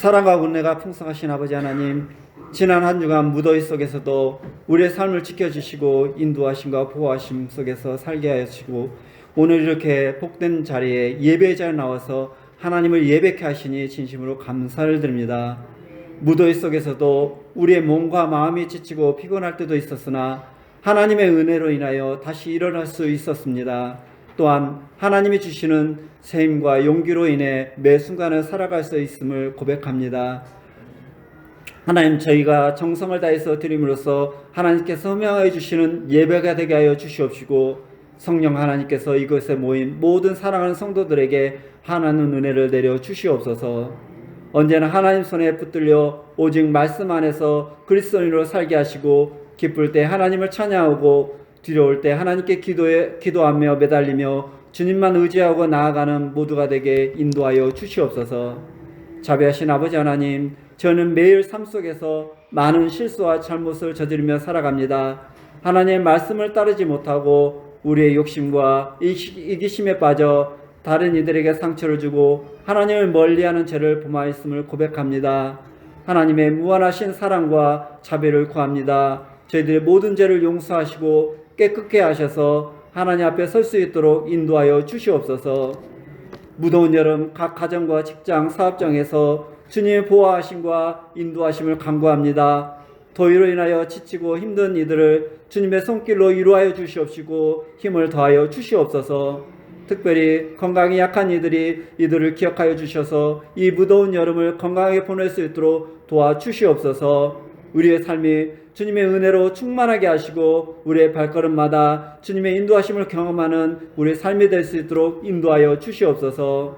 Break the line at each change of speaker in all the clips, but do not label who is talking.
사랑과 은혜가 풍성하신 아버지 하나님, 지난 한 주간 무더위 속에서도 우리의 삶을 지켜주시고 인도하심과 보호하심 속에서 살게 하시고 오늘 이렇게 복된 자리에 예배 자리에 나와서 하나님을 예배케 하시니 진심으로 감사를 드립니다. 무더위 속에서도 우리의 몸과 마음이 지치고 피곤할 때도 있었으나 하나님의 은혜로 인하여 다시 일어날 수 있었습니다. 또한 하나님이 주시는 새 힘과 용기로 인해 매 순간을 살아갈 수 있음을 고백합니다. 하나님, 저희가 정성을 다해서 드림으로써 하나님께서 흠양하여 주시는 예배가 되게 하여 주시옵시고, 성령 하나님께서 이곳에 모인 모든 사랑하는 성도들에게 하나님 은혜를 내려 주시옵소서. 언제나 하나님 손에 붙들려 오직 말씀 안에서 그리스도인으로 살게 하시고, 기쁠 때 하나님을 찬양하고 두려울 때 하나님께 기도하며 매달리며 주님만 의지하고 나아가는 모두가 되게 인도하여 주시옵소서. 자비하신 아버지 하나님, 저는 매일 삶 속에서 많은 실수와 잘못을 저지르며 살아갑니다. 하나님의 말씀을 따르지 못하고 우리의 욕심과 이기심에 빠져 다른 이들에게 상처를 주고 하나님을 멀리하는 죄를 범하였음을 고백합니다. 하나님의 무한하신 사랑과 자비를 구합니다. 저희들의 모든 죄를 용서하시고 깨끗게 하셔서 하나님 앞에 설 수 있도록 인도하여 주시옵소서. 무더운 여름 각 가정과 직장, 사업장에서 주님의 보호하심과 인도하심을 간구합니다. 더위로 인하여 지치고 힘든 이들을 주님의 손길로 위로하여 주시옵시고 힘을 더하여 주시옵소서. 특별히 건강이 약한 이들을 기억하여 주셔서 이 무더운 여름을 건강하게 보낼 수 있도록 도와주시옵소서. 우리의 삶이 주님의 은혜로 충만하게 하시고 우리의 발걸음마다 주님의 인도하심을 경험하는 우리의 삶이 될 수 있도록 인도하여 주시옵소서.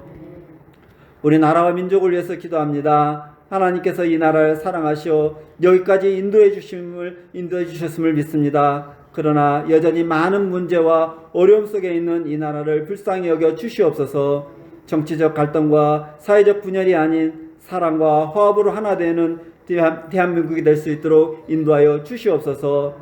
우리 나라와 민족을 위해서 기도합니다. 하나님께서 이 나라를 사랑하시어 여기까지 인도해 주셨음을 믿습니다. 그러나 여전히 많은 문제와 어려움 속에 있는 이 나라를 불쌍히 여겨 주시옵소서. 정치적 갈등과 사회적 분열이 아닌 사랑과 화합으로 하나 되는 대한민국이 될 수 있도록 인도하여 주시옵소서.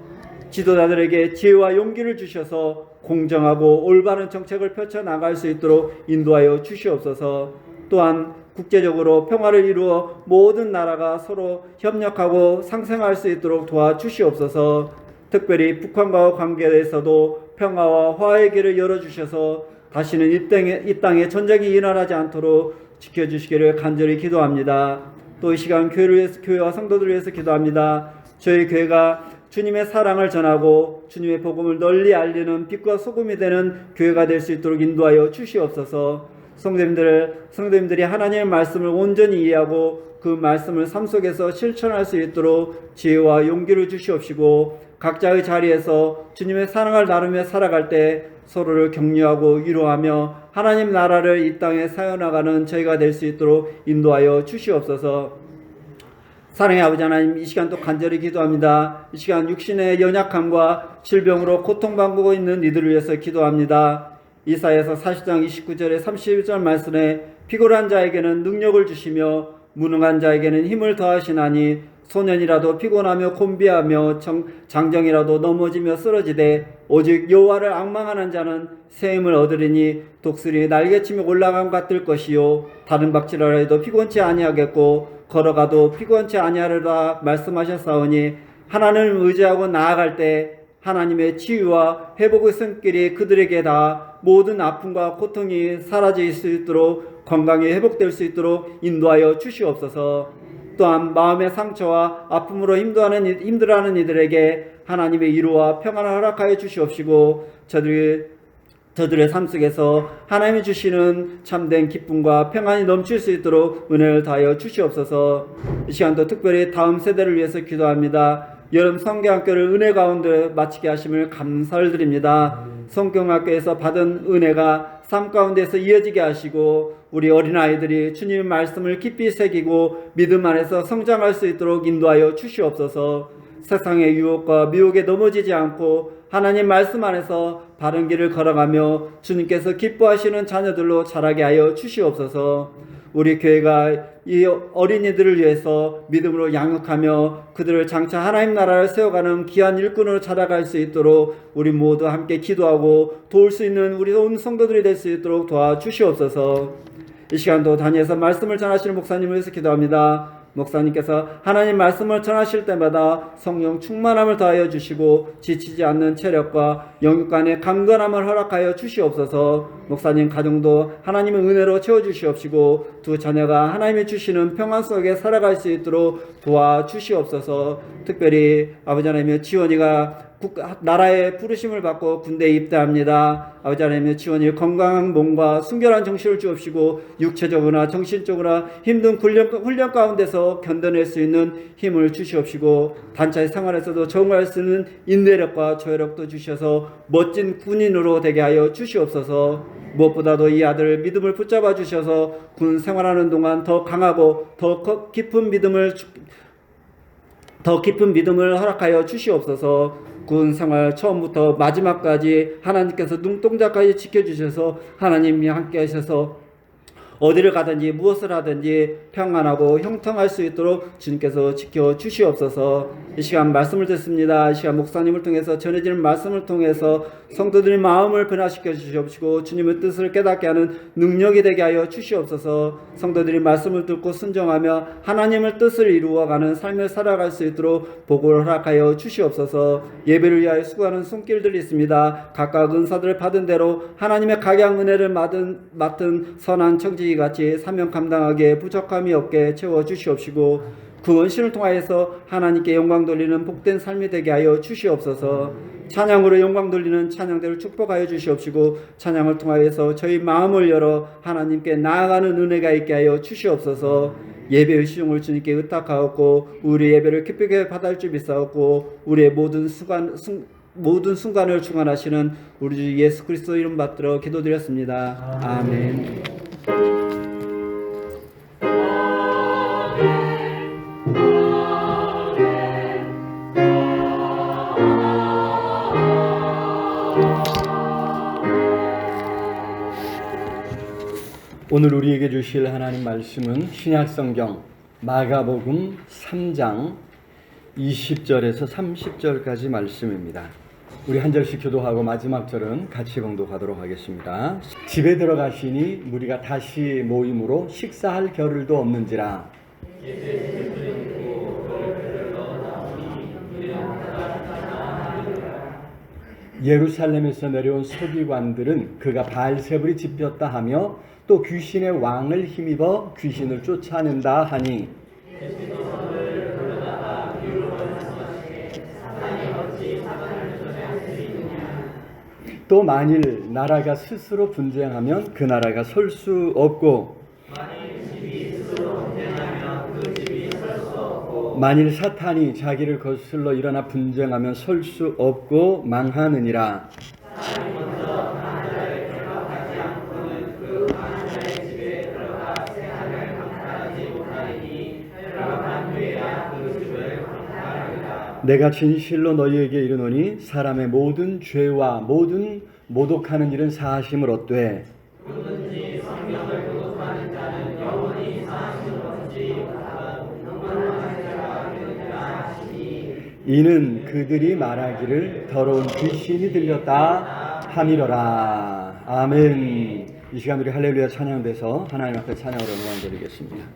지도자들에게 지혜와 용기를 주셔서 공정하고 올바른 정책을 펼쳐나갈 수 있도록 인도하여 주시옵소서. 또한 국제적으로 평화를 이루어 모든 나라가 서로 협력하고 상생할 수 있도록 도와주시옵소서. 특별히 북한과의 관계에서도 평화와 화해의 길을 열어주셔서 다시는 이 땅에 전쟁이 일어나지 않도록 지켜주시기를 간절히 기도합니다. 또 이 시간 교회와 성도들을 위해서 기도합니다. 저희 교회가 주님의 사랑을 전하고 주님의 복음을 널리 알리는 빛과 소금이 되는 교회가 될 수 있도록 인도하여 주시옵소서. 성도님들이 하나님의 말씀을 온전히 이해하고 그 말씀을 삶 속에서 실천할 수 있도록 지혜와 용기를 주시옵시고, 각자의 자리에서 주님의 사랑을 나누며 살아갈 때 서로를 격려하고 위로하며 하나님 나라를 이 땅에 사여나가는 저희가 될 수 있도록 인도하여 주시옵소서. 사랑의 아버지 하나님, 이 시간 또 간절히 기도합니다. 이 시간 육신의 연약함과 질병으로 고통받고 있는 이들을 위해서 기도합니다. 이사야서 40장 29절에 31절 말씀에 피곤한 자에게는 능력을 주시며 무능한 자에게는 힘을 더하시나니 소년이라도 피곤하며 곤비하며 장정이라도 넘어지며 쓰러지되 오직 여호와를 앙망하는 자는 새 힘을 얻으리니 독수리 날개치며 올라감과 뜰 것이요 다른 박질하라 해도 피곤치 아니하겠고 걸어가도 피곤치 아니하리라 말씀하셨사오니, 하나님을 의지하고 나아갈 때 하나님의 치유와 회복의 손길이 그들에게 다 모든 아픔과 고통이 사라질 수 있도록 건강이 회복될 수 있도록 인도하여 주시옵소서. 또한 마음의 상처와 아픔으로 힘들어하는 이들에게 하나님의 위로와 평안을 허락하여 주시옵시고, 저들의 삶 속에서 하나님이 주시는 참된 기쁨과 평안이 넘칠 수 있도록 은혜를 다하여 주시옵소서. 이 시간도 특별히 다음 세대를 위해서 기도합니다. 여름 성경학교를 은혜 가운데 마치게 하심을 감사를 드립니다. 성경학교에서 받은 은혜가 삶 가운데서 이어지게 하시고 우리 어린아이들이 주님의 말씀을 깊이 새기고 믿음 안에서 성장할 수 있도록 인도하여 주시옵소서. 세상의 유혹과 미혹에 넘어지지 않고 하나님 말씀 안에서 바른 길을 걸어가며 주님께서 기뻐하시는 자녀들로 자라게 하여 주시옵소서. 우리 교회가 이 어린이들을 위해서 믿음으로 양육하며 그들을 장차 하나님 나라를 세워가는 귀한 일꾼으로 자라갈 수 있도록 우리 모두 함께 기도하고 도울 수 있는 우리 온 성도들이 될 수 있도록 도와주시옵소서. 이 시간도 단위에서 말씀을 전하시는 목사님을 위해서 기도합니다. 목사님께서 하나님 말씀을 전하실 때마다 성령 충만함을 더하여 주시고 지치지 않는 체력과 영육 간의 강건함을 허락하여 주시옵소서. 목사님 가정도 하나님의 은혜로 채워주시옵시고 두 자녀가 하나님이 주시는 평안 속에 살아갈 수 있도록 도와주시옵소서. 특별히 아버지 하나님의 지원이가 나라의 부르심을 받고 군대에 입대합니다. 아버지 하나님의 지원이 건강한 몸과 순결한 정신을 주옵시고 육체적으로나 정신적으로나 힘든 훈련 가운데서 견뎌낼 수 있는 힘을 주시옵시고 단체 생활에서도 적응할 수 있는 인내력과 조혈력도 주셔서 멋진 군인으로 되게 하여 주시옵소서. 무엇보다도 이 아들 믿음을 붙잡아 주셔서 군 생활하는 동안 더 강하고 더 깊은 믿음을 허락하여 주시옵소서. 군 생활 처음부터 마지막까지 하나님께서 눈동자까지 지켜주셔서 하나님이 함께 하셔서 어디를 가든지 무엇을 하든지 평안하고 형통할 수 있도록 주님께서 지켜주시옵소서. 이 시간 말씀을 듣습니다. 이 시간 목사님을 통해서 전해지는 말씀을 통해서 성도들의 마음을 변화시켜 주시옵시고 주님의 뜻을 깨닫게 하는 능력이 되게 하여 주시옵소서. 성도들이 말씀을 듣고 순종하며 하나님의 뜻을 이루어가는 삶을 살아갈 수 있도록 복을 허락하여 주시옵소서. 예배를 위하여 수고하는 손길들이 있습니다. 각각 은사들을 받은 대로 하나님의 각양 은혜를 맡은 선한 청지 같이 사명 감당하게 부족함이 없게 채워주시옵시고 그 원신을 통하여서 하나님께 영광 돌리는 복된 삶이 되게 하여 주시옵소서. 찬양으로 영광 돌리는 찬양대를 축복하여 주시옵시고 찬양을 통하여서 저희 마음을 열어 하나님께 나아가는 은혜가 있게 하여 주시옵소서. 예배의 시종을 주님께 의탁하옵고 우리 예배를 기쁘게 받을 줄 믿사옵고 우리의 모든 순간을 중간하시는 우리 주 예수 그리스도 이름 받들어 기도드렸습니다. 아멘.
오늘 우리에게 주실 하나님 말씀은 신약성경 마가복음 3장 20절에서 30절까지 말씀입니다. 우리 한 절씩 기도하고 마지막 절은 같이 봉독하도록 하겠습니다. 집에 들어가시니 무리가 다시 모임으로 식사할 겨를도 없는지라. 예루살렘에서 내려온 서기관들은 그가 바알세불이 짚혔다 하며 또 귀신의 왕을 힘입어 귀신을 쫓아낸다 하니 또 만일 나라가 스스로 분쟁하면 그 나라가 설 수 없고 만일 사탄이 자기를 거슬러 일어나 분쟁하면 설 수 없고 망하느니라. 내가 진실로 너희에게 이르노니 사람의 모든 죄와 모든 모독하는 일은 사하심을 얻되 이는 그들이 말하기를 더러운 귀신이 들렸다 함이로라. 아멘. 이 시간 우리 할렐루야 찬양돼서 하나님 앞에 찬양으로 영광드리겠습니다.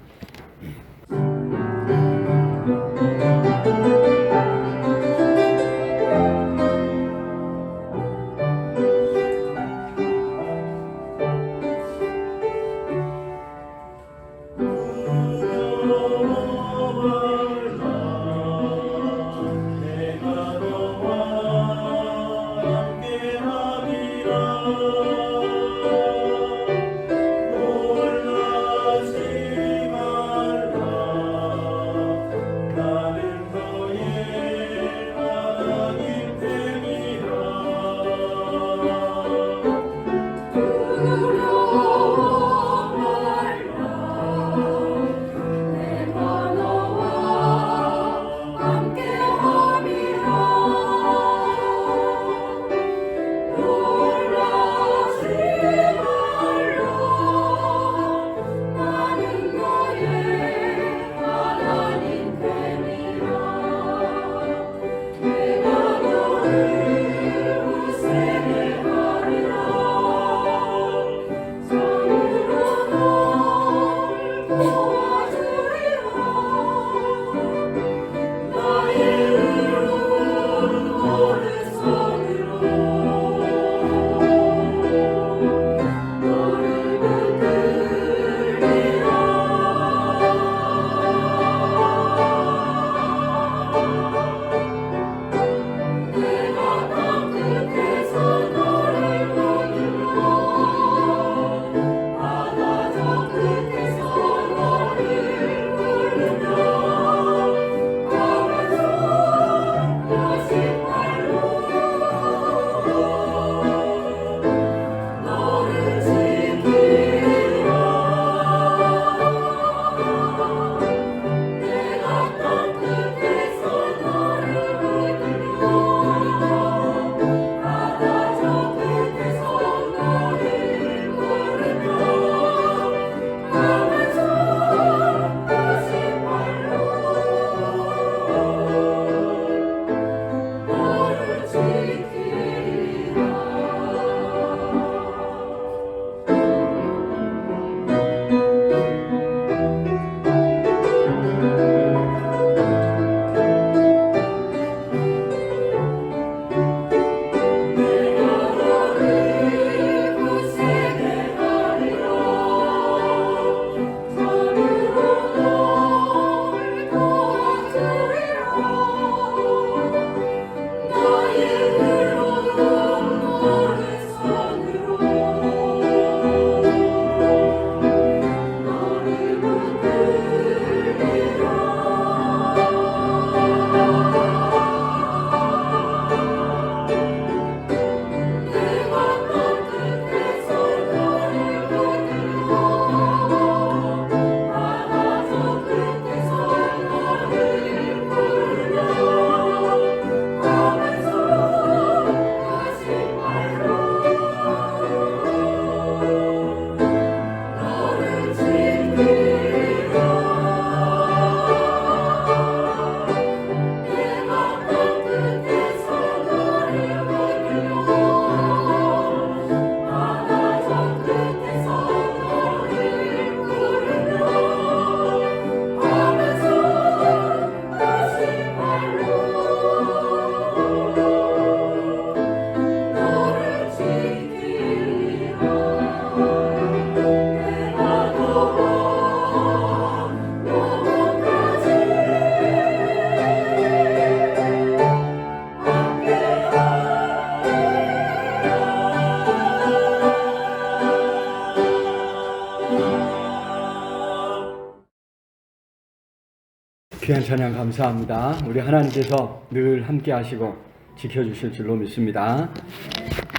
귀한 찬양 감사합니다. 우리 하나님께서 늘 함께 하시고 지켜주실 줄로 믿습니다.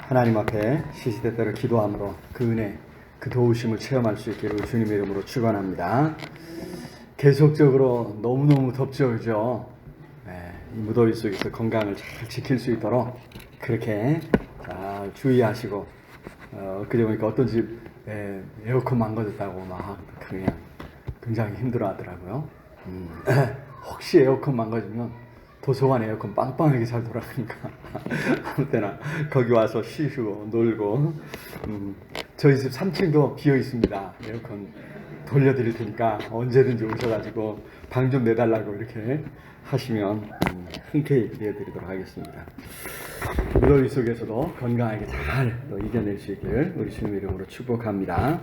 하나님 앞에 시시때때로 기도함으로 그 은혜, 그 도우심을 체험할 수 있기를 주님의 이름으로 축원합니다. 계속적으로 너무너무 덥죠, 그죠? 이 무더위 속에서 건강을 잘 지킬 수 있도록 그렇게 잘 주의하시고, 그래 보니까 어떤 집 에어컨 망가졌다고 막 그냥 굉장히 힘들어 하더라고요. 혹시 에어컨 망가지면 도서관 에어컨 빵빵하게 잘 돌아가니까 아무 때나 거기 와서 쉬시고 놀고. 저희 집 3층도 비어 있습니다. 에어컨 돌려드릴 테니까 언제든지 오셔가지고 방 좀 내달라고 이렇게 하시면 흔쾌히 내드리도록 하겠습니다. 무더위 속에서도 건강하게 잘 또 이겨낼 수 있기를 우리 주님 이름으로 축복합니다.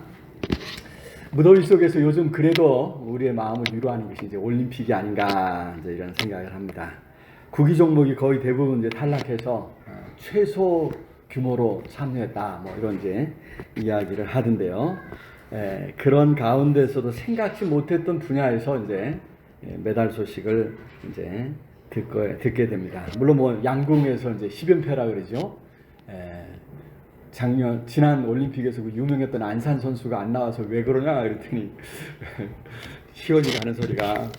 무더위 속에서 요즘 그래도 우리의 마음을 위로하는 것이 이제 올림픽이 아닌가 이제 이런 생각을 합니다. 구기 종목이 거의 대부분 이제 탈락해서 최소 규모로 참여했다 뭐 이런 이제 이야기를 하던데요. 그런 가운데서도 생각지 못했던 분야에서 이제 메달 소식을 이제 듣게 됩니다. 물론 뭐 양궁에서 이제 10연패라 그러죠. 지난 올림픽에서 그 유명했던 안산 선수가 안 나와서 왜 그러냐 그랬더니 시원이가 하는 소리가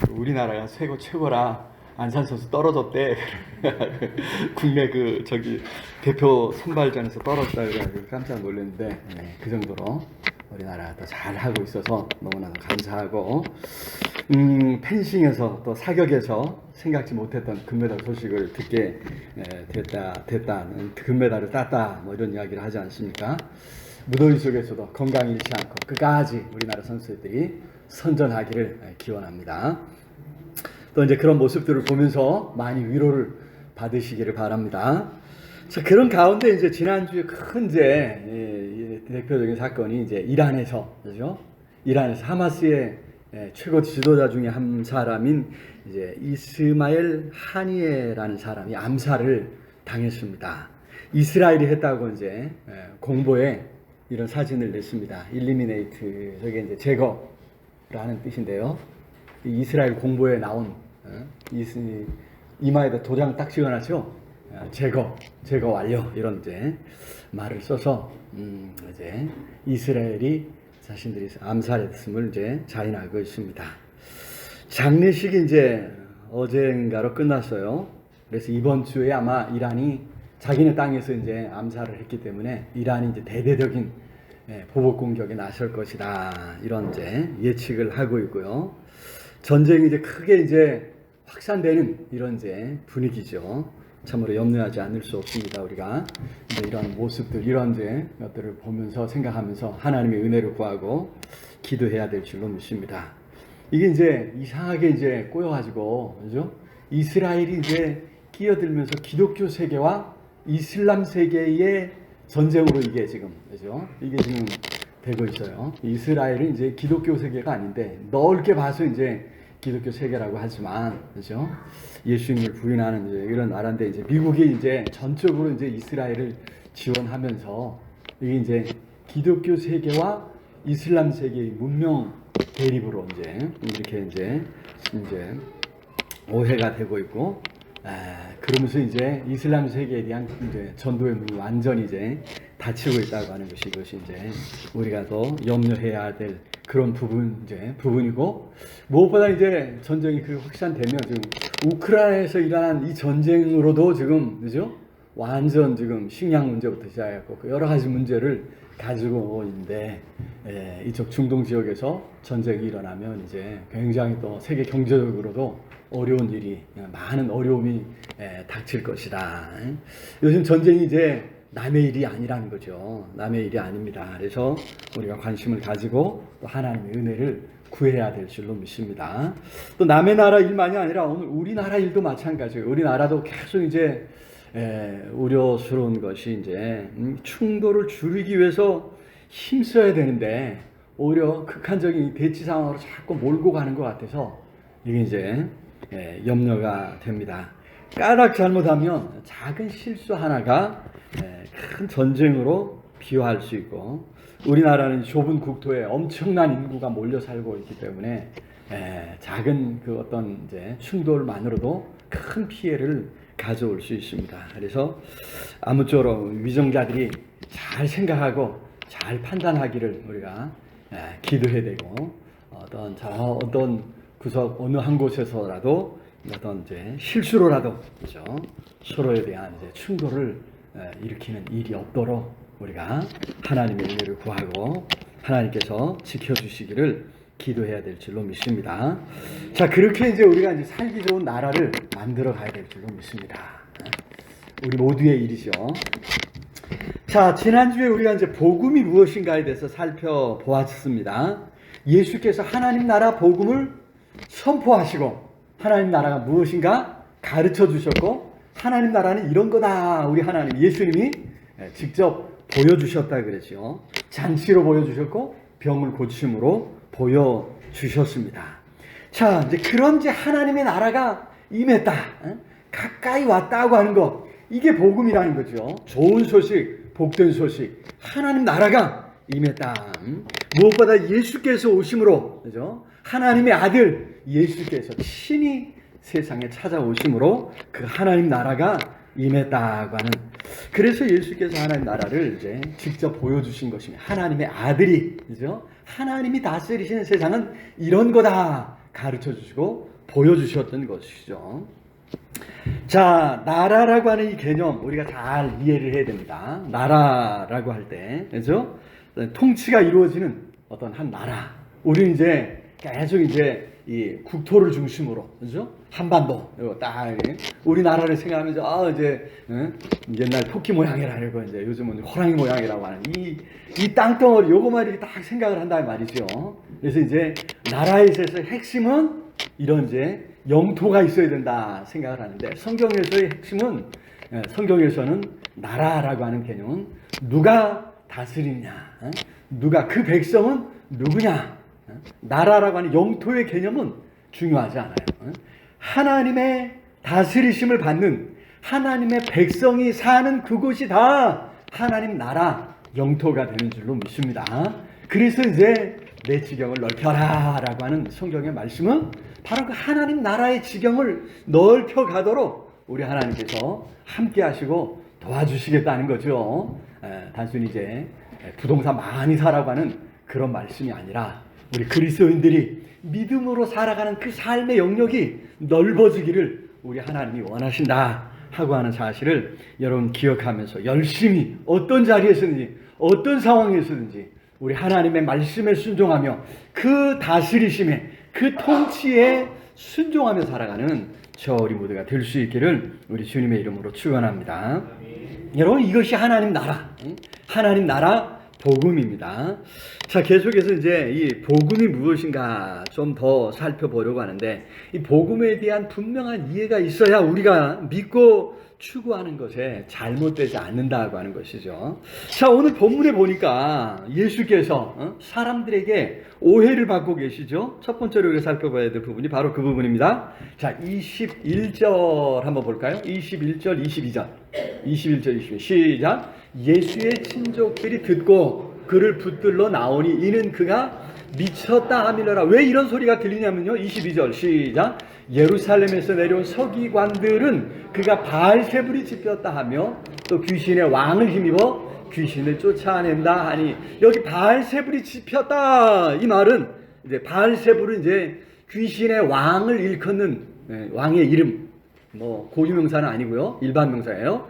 우리나라가 최고라 안산 선수 떨어졌대. 국내 그 대표 선발전에서 떨어졌다 그래가지고 깜짝 놀랐는데 그 정도로 우리나라가 더 잘하고 있어서 너무나도 감사하고, 펜싱에서 또 사격에서 생각지 못했던 금메달 소식을 듣게 됐다, 금메달을 땄다 뭐 이런 이야기를 하지 않습니까? 무더위 속에서도 건강 잃지 않고 끝까지 우리나라 선수들이 선전하기를 기원합니다. 또 이제 그런 모습들을 보면서 많이 위로를 받으시기를 바랍니다. 자, 그런 가운데 이제 지난주에 큰 이제 대표적인 사건이 이제 이란에서, 그죠? 이란에서 하마스의 최고 지도자 중에 한 사람인 이제 이스마엘 하니에라는 사람이 암살을 당했습니다. 이스라엘이 했다고 이제 공보에 이런 사진을 냈습니다. 일리미네이트, 저게 이제 제거라는 뜻인데요. 이스라엘 공보에 나온 이마에다 도장 딱 찍어놨죠. 제거 완료 이런 이제 말을 써서 이제 이스라엘이 자신들이 암살했음을 이제 자인하고 있습니다. 장례식이 이제 어젠가로 끝났어요. 그래서 이번 주에 아마 이란이 자기네 땅에서 이제 암살을 했기 때문에 이란이 이제 대대적인 보복 공격에 나설 것이다 이런 이제 예측을 하고 있고요. 전쟁이 이제 크게 이제 확산되는 이런 이제 분위기죠. 참으로 염려하지 않을 수 없습니다. 우리가 이런 모습들, 이런 이제 것들을 보면서 생각하면서 하나님의 은혜를 구하고 기도해야 될 줄로 믿습니다. 이게 이제 이상하게 이제 꼬여가지고, 그죠? 이스라엘이 이제 끼어들면서 기독교 세계와 이슬람 세계의 전쟁으로 이게 지금, 그죠? 이게 지금 되고 있어요. 이스라엘은 이제 기독교 세계가 아닌데 넓게 봐서 이제 기독교 세계라고 하지만, 그죠? 예수님을 부인하는 이제 이런 나라인데 이제 미국이 이제 전적으로 이제 이스라엘을 지원하면서 이게 이제 기독교 세계와 이슬람 세계의 문명 대립으로 이제 이렇게 이제 오해가 되고 있고, 그러면서 이제 이슬람 세계에 대한 이제 전도의 문이 완전히 이제 닫히고 있다고 하는 것이 이것이 이제 우리가 더 염려해야 될 그런 부분이고, 무엇보다 이제 전쟁이 그 확산되면 지금 우크라이나에서 일어난 이 전쟁으로도 지금, 그죠? 완전 지금 식량 문제부터 시작해서 여러 가지 문제를 가지고 있는데, 이쪽 중동 지역에서 전쟁이 일어나면 이제 굉장히 또 세계 경제적으로도 어려운 일이, 많은 어려움이 닥칠 것이다. 요즘 전쟁이 이제 남의 일이 아니라는 거죠. 남의 일이 아닙니다. 그래서 우리가 관심을 가지고 또 하나님의 은혜를 구해야 될 줄로 믿습니다. 또 남의 나라 일만이 아니라 오늘 우리나라 일도 마찬가지예요. 우리나라도 계속 이제 우려스러운 것이 이제 충돌을 줄이기 위해서 힘써야 되는데 오히려 극한적인 대치 상황으로 자꾸 몰고 가는 것 같아서 이게 이제 염려가 됩니다. 까닭 잘못하면 작은 실수 하나가 큰 전쟁으로 비화할 수 있고, 우리나라는 좁은 국토에 엄청난 인구가 몰려 살고 있기 때문에 작은 그 어떤 이제 충돌만으로도 큰 피해를 가져올 수 있습니다. 그래서 아무쪼록 위정자들이 잘 생각하고 잘 판단하기를 우리가 기도해야 되고, 어떤 구석 어느 한 곳에서라도 어떤 이제 실수로라도 그죠? 서로에 대한 이제 충돌을 일으키는 일이 없도록 우리가 하나님의 은혜를 구하고 하나님께서 지켜주시기를 기도해야 될 줄로 믿습니다. 자, 그렇게 이제 우리가 이제 살기 좋은 나라를 만들어 가야 될 줄로 믿습니다. 우리 모두의 일이죠. 자, 지난주에 우리가 이제 복음이 무엇인가에 대해서 살펴보았습니다. 예수께서 하나님 나라 복음을 선포하시고 하나님 나라가 무엇인가 가르쳐 주셨고, 하나님 나라는 이런 거다. 우리 하나님 예수님이 직접 보여주셨다 그랬죠. 잔치로 보여주셨고 병을 고침으로 보여주셨습니다. 자, 이제 그런 이제 하나님의 나라가 임했다, 가까이 왔다고 하는 것, 이게 복음이라는 거죠. 좋은 소식, 복된 소식, 하나님 나라가 임했다. 무엇보다 예수께서 오심으로, 그죠? 하나님의 아들 예수께서 친히 세상에 찾아오심으로 그 하나님 나라가 임했다고 하는, 그래서 예수께서 하나님 나라를 이제 직접 보여주신 것입니다. 하나님의 아들이, 그죠? 하나님이 다스리시는 세상은 이런 거다 가르쳐 주시고 보여주셨던 것이죠. 자, 나라라고 하는 이 개념 우리가 잘 이해를 해야 됩니다. 나라라고 할 때, 그죠? 통치가 이루어지는 어떤 한 나라. 우리는 이제 계속 이제 이 국토를 중심으로, 그죠? 한반도, 이거 딱 우리나라를 생각하면서 이제 옛날 토끼 모양이라고 이제 요즘은 호랑이 모양이라고 하는 이 땅덩어리 요거만 이렇게 딱 생각을 한다는 말이죠. 그래서 이제 나라에 있어서 핵심은 이런 이제 영토가 있어야 된다 생각을 하는데, 성경에서의 핵심은, 성경에서는 나라라고 하는 개념은 누가 다스리냐, 누가 그 백성은 누구냐, 나라라고 하는 영토의 개념은 중요하지 않아요. 하나님의 다스리심을 받는 하나님의 백성이 사는 그곳이 다 하나님 나라 영토가 되는 줄로 믿습니다. 그래서 이제 내 지경을 넓혀라라고 하는 성경의 말씀은 바로 그 하나님 나라의 지경을 넓혀 가도록 우리 하나님께서 함께 하시고 도와주시겠다는 거죠. 단순히 이제 부동산 많이 사라고 하는 그런 말씀이 아니라 우리 그리스도인들이 믿음으로 살아가는 그 삶의 영역이 넓어지기를 우리 하나님이 원하신다 하고 하는 사실을 여러분 기억하면서 열심히 어떤 자리에서든지 어떤 상황에서든지 우리 하나님의 말씀에 순종하며 그 다스리심에, 그 통치에 순종하며 살아가는 저 우리 모두가 될 수 있기를 우리 주님의 이름으로 축원합니다. 여러분, 이것이 하나님 나라, 하나님 나라 복음입니다. 자, 계속해서 이제 이 복음이 무엇인가 좀 더 살펴보려고 하는데, 이 복음에 대한 분명한 이해가 있어야 우리가 믿고 추구하는 것에 잘못되지 않는다고 하는 것이죠. 자, 오늘 본문에 보니까 예수께서 사람들에게 오해를 받고 계시죠. 첫 번째로 우리가 살펴봐야 될 부분이 바로 그 부분입니다. 자, 21절 한번 볼까요? 21절, 22절. 21절, 22절. 시작. 예수의 친족들이 듣고 그를 붙들러 나오니 이는 그가 미쳤다 하밀어라. 왜 이런 소리가 들리냐면요, 22절 시작. 예루살렘에서 내려온 서기관들은 그가 바알세불이 짚혔다 하며 또 귀신의 왕을 힘입어 귀신을 쫓아낸다 하니, 여기 바알세불이 짚혔다 이 말은 이제 바알세불은 이제 귀신의 왕을 일컫는 왕의 이름, 뭐 고유명사는 아니고요, 일반 명사예요.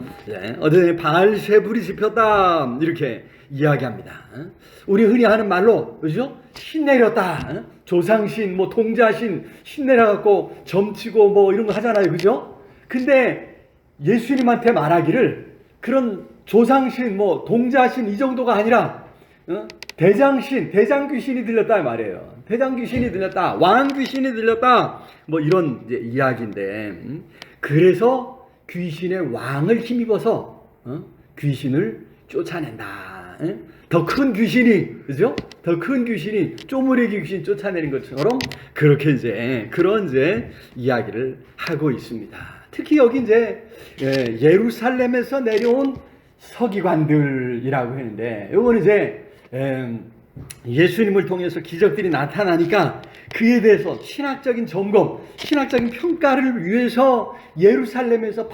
어제 바알세불이 짚혔다 이렇게 이야기합니다. 우리 흔히 하는 말로, 그죠? 신 내렸다, 조상신, 뭐 동자신 신 내려갖고 점치고 뭐 이런 거 하잖아요, 그죠? 근데 예수님한테 말하기를 그런 조상신, 뭐 동자신 이 정도가 아니라 대장신, 대장귀신이 들렸다 말이에요. 대장귀신이 들렸다, 왕귀신이 들렸다, 뭐 이런 이제 이야기인데, 그래서 귀신의 왕을 힘입어서 귀신을 쫓아낸다. 더 큰 귀신이, 그죠? 더 큰 귀신이 쪼무레기 귀신 쫓아내는 것처럼 그렇게 이제 그런 이제 이야기를 하고 있습니다. 특히 여기 이제 예루살렘에서 내려온 서기관들이라고 했는데, 이거는 이제 예수님을 통해서 기적들이 나타나니까 그에 대해서 신학적인 점검, 신학적인 평가를 위해서 예루살렘에서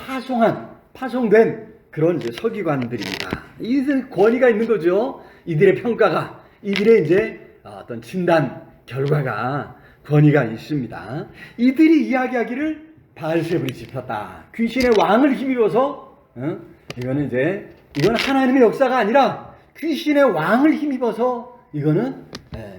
파송된 그런 이제 서기관들입니다. 이들 권위가 있는 거죠. 이들의 평가가, 이들의 이제 어떤 진단 결과가 권위가 있습니다. 이들이 이야기하기를 바알세불이 짚었다. 귀신의 왕을 힘입어서, 이건 하나님의 역사가 아니라 귀신의 왕을 힘입어서 이거는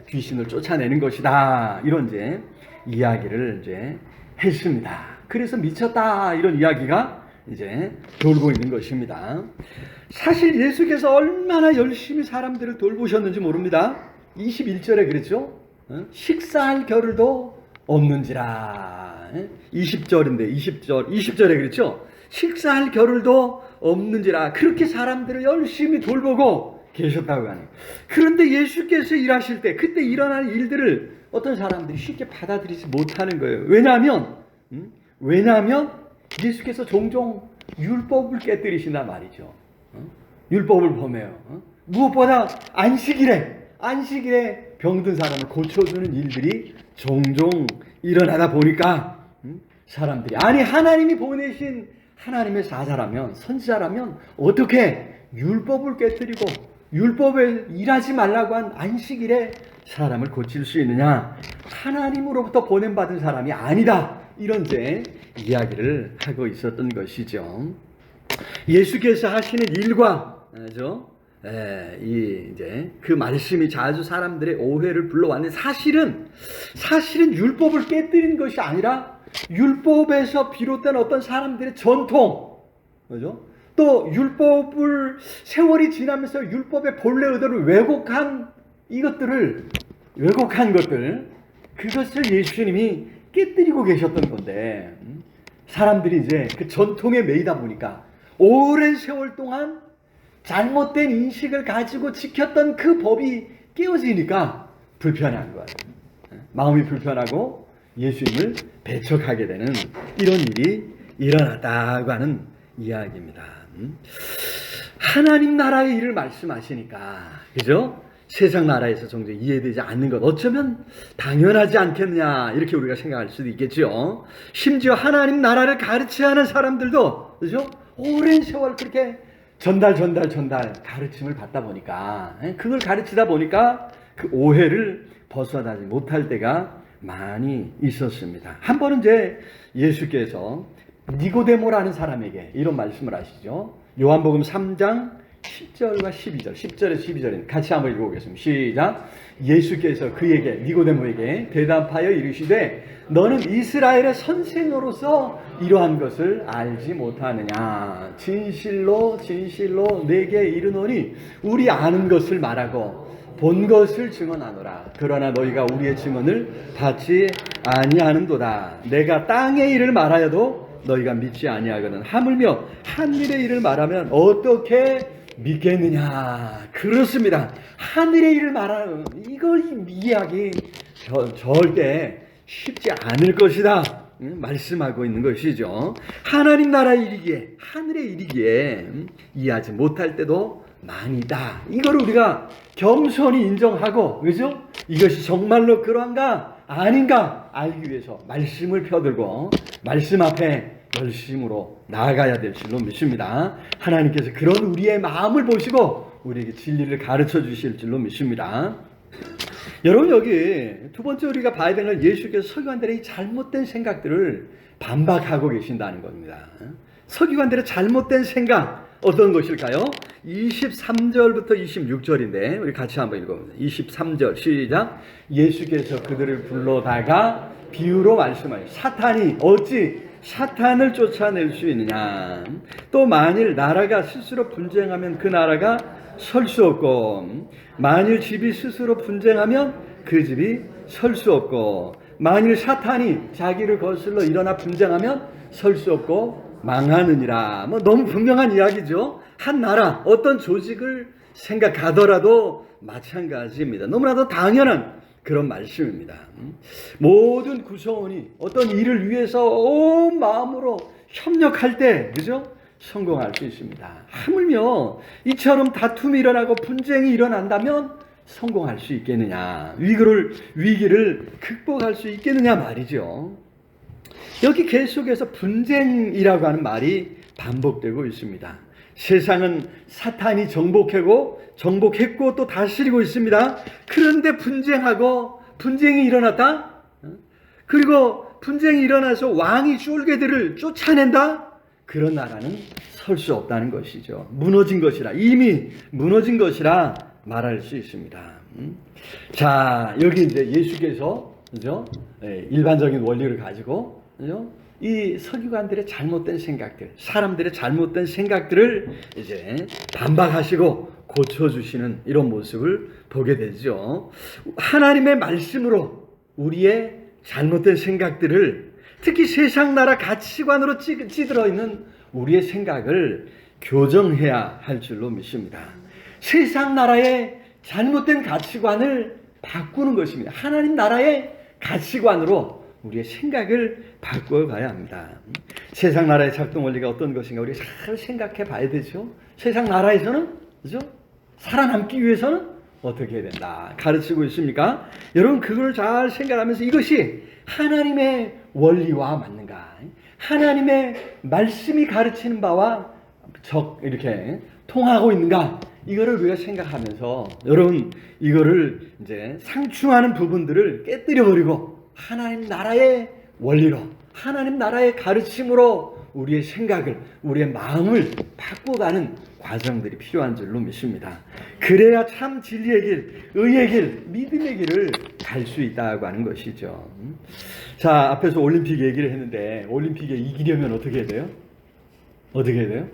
귀신을 쫓아내는 것이다. 이런 이제 이야기를 이제 했습니다. 그래서 미쳤다. 이런 이야기가 이제 돌고 있는 것입니다. 사실 예수께서 얼마나 열심히 사람들을 돌보셨는지 모릅니다. 21절에 그랬죠. 식사할 겨를도 없는지라. 20절에 그랬죠. 식사할 겨를도 없는지라. 그렇게 사람들을 열심히 돌보고 계셨다고 하네요. 그런데 예수께서 일하실 때 그때 일어나는 일들을 어떤 사람들이 쉽게 받아들이지 못하는 거예요. 왜냐하면 예수께서 종종 율법을 깨뜨리신단 말이죠. 율법을 범해요. 무엇보다 안식일에 병든 사람을 고쳐주는 일들이 종종 일어나다 보니까 사람들이, 아니 하나님이 보내신 하나님의 사자라면, 선지자라면 어떻게 율법을 깨뜨리고 율법을 일하지 말라고 한 안식일에 사람을 고칠 수 있느냐? 하나님으로부터 보냄받은 사람이 아니다. 이런 이제 이야기를 하고 있었던 것이죠. 예수께서 하시는 일과 이제 그 말씀이 자주 사람들의 오해를 불러왔는데 사실은 율법을 깨뜨린 것이 아니라 율법에서 비롯된 어떤 사람들의 전통, 그죠? 또 율법을 세월이 지나면서 율법의 본래 의도를 왜곡한 것들, 그것을 예수님이 깨뜨리고 계셨던 건데, 사람들이 이제 그 전통에 매이다 보니까 오랜 세월 동안 잘못된 인식을 가지고 지켰던 그 법이 깨어지니까 불편한 거예요. 마음이 불편하고 예수님을 배척하게 되는 이런 일이 일어났다고 하는 이야기입니다. 하나님 나라의 일을 말씀하시니까, 그죠? 세상 나라에서 종종 이해되지 않는 것, 어쩌면 당연하지 않겠냐, 이렇게 우리가 생각할 수도 있겠죠. 심지어 하나님 나라를 가르쳐야 하는 사람들도, 그죠? 오랜 세월 그렇게 전달 가르침을 받다 보니까, 그걸 가르치다 보니까 그 오해를 벗어나지 못할 때가 많이 있었습니다. 한 번은 이제 예수께서 니고데모라는 사람에게 이런 말씀을 하시죠. 요한복음 3장 10절과 12절, 10절에 12절에 같이 한번 읽어보겠습니다. 시작. 예수께서 그에게, 니고데모에게 대답하여 이르시되 너는 이스라엘의 선생으로서 이러한 것을 알지 못하느냐. 진실로 내게 이르노니 우리 아는 것을 말하고 본 것을 증언하노라. 그러나 너희가 우리의 증언을 받지 아니하는도다. 내가 땅의 일을 말하여도 너희가 믿지 아니하거든. 하물며 하늘의 일을 말하면 어떻게 믿겠느냐. 그렇습니다. 하늘의 일을 말하는 이걸 이해하기 절대 쉽지 않을 것이다 말씀하고 있는 것이죠. 하나님 나라의 일이기에, 하늘의 일이기에 이해하지 못할 때도 많이 있다. 이걸 우리가 겸손히 인정하고, 그죠? 이것이 정말로 그러한가 아닌가 알기 위해서 말씀을 펴들고 말씀 앞에 열심으로 나아가야 될 줄로 믿습니다. 하나님께서 그런 우리의 마음을 보시고 우리에게 진리를 가르쳐 주실 줄로 믿습니다. 여러분, 여기 두 번째 우리가 봐야 되는 건 예수께서 서기관들의 잘못된 생각들을 반박하고 계신다는 겁니다. 서기관들의 잘못된 생각 어떤 것일까요? 23절부터 26절인데 우리 같이 한번 읽어봅니다. 23절 시작. 예수께서 그들을 불러다가 비유로 말씀하여 사탄이 어찌 사탄을 쫓아낼 수 있느냐. 또 만일 나라가 스스로 분쟁하면 그 나라가 설 수 없고, 만일 집이 스스로 분쟁하면 그 집이 설 수 없고, 만일 사탄이 자기를 거슬러 일어나 분쟁하면 설 수 없고 망하느니라. 너무 분명한 이야기죠. 한 나라, 어떤 조직을 생각하더라도 마찬가지입니다. 너무나도 당연한 그런 말씀입니다. 모든 구성원이 어떤 일을 위해서 온 마음으로 협력할 때, 그죠? 성공할 수 있습니다. 하물며 이처럼 다툼이 일어나고 분쟁이 일어난다면 성공할 수 있겠느냐, 위기를 극복할 수 있겠느냐 말이죠. 여기 계속해서 분쟁이라고 하는 말이 반복되고 있습니다. 세상은 사탄이 정복했고 또 다스리고 있습니다. 그런데 분쟁이 일어났다. 그리고 분쟁이 일어나서 왕이 쫄개들을 쫓아낸다. 그런 나라는 설 수 없다는 것이죠. 이미 무너진 것이라 말할 수 있습니다. 자, 여기 이제 예수께서, 그죠? 일반적인 원리를 가지고, 그죠? 이 서기관들의 잘못된 생각들, 사람들의 잘못된 생각들을 이제 반박하시고 고쳐주시는 이런 모습을 보게 되죠. 하나님의 말씀으로 우리의 잘못된 생각들을, 특히 세상 나라 가치관으로 찌들어 있는 우리의 생각을 교정해야 할 줄로 믿습니다. 세상 나라의 잘못된 가치관을 바꾸는 것입니다. 하나님 나라의 가치관으로 우리의 생각을 바꿔가야 합니다. 세상 나라의 작동 원리가 어떤 것인가 우리 잘 생각해 봐야 되죠. 세상 나라에서는, 그죠? 살아남기 위해서는 어떻게 해야 된다 가르치고 있습니까? 여러분, 그걸 잘 생각하면서 이것이 하나님의 원리와 맞는가, 하나님의 말씀이 가르치는 바와 이렇게 통하고 있는가, 이거를 우리가 생각하면서, 여러분, 이거를 이제 상충하는 부분들을 깨뜨려 버리고 하나님 나라의 원리로, 하나님 나라의 가르침으로 우리의 생각을, 우리의 마음을 바꿔가는 과정들이 필요한 줄로 믿습니다. 그래야 참 진리의 길, 의의 길, 믿음의 길을 갈 수 있다고 하는 것이죠. 자, 앞에서 올림픽 얘기를 했는데, 올림픽에 이기려면 어떻게 해야 돼요? 어떻게 해야 돼요?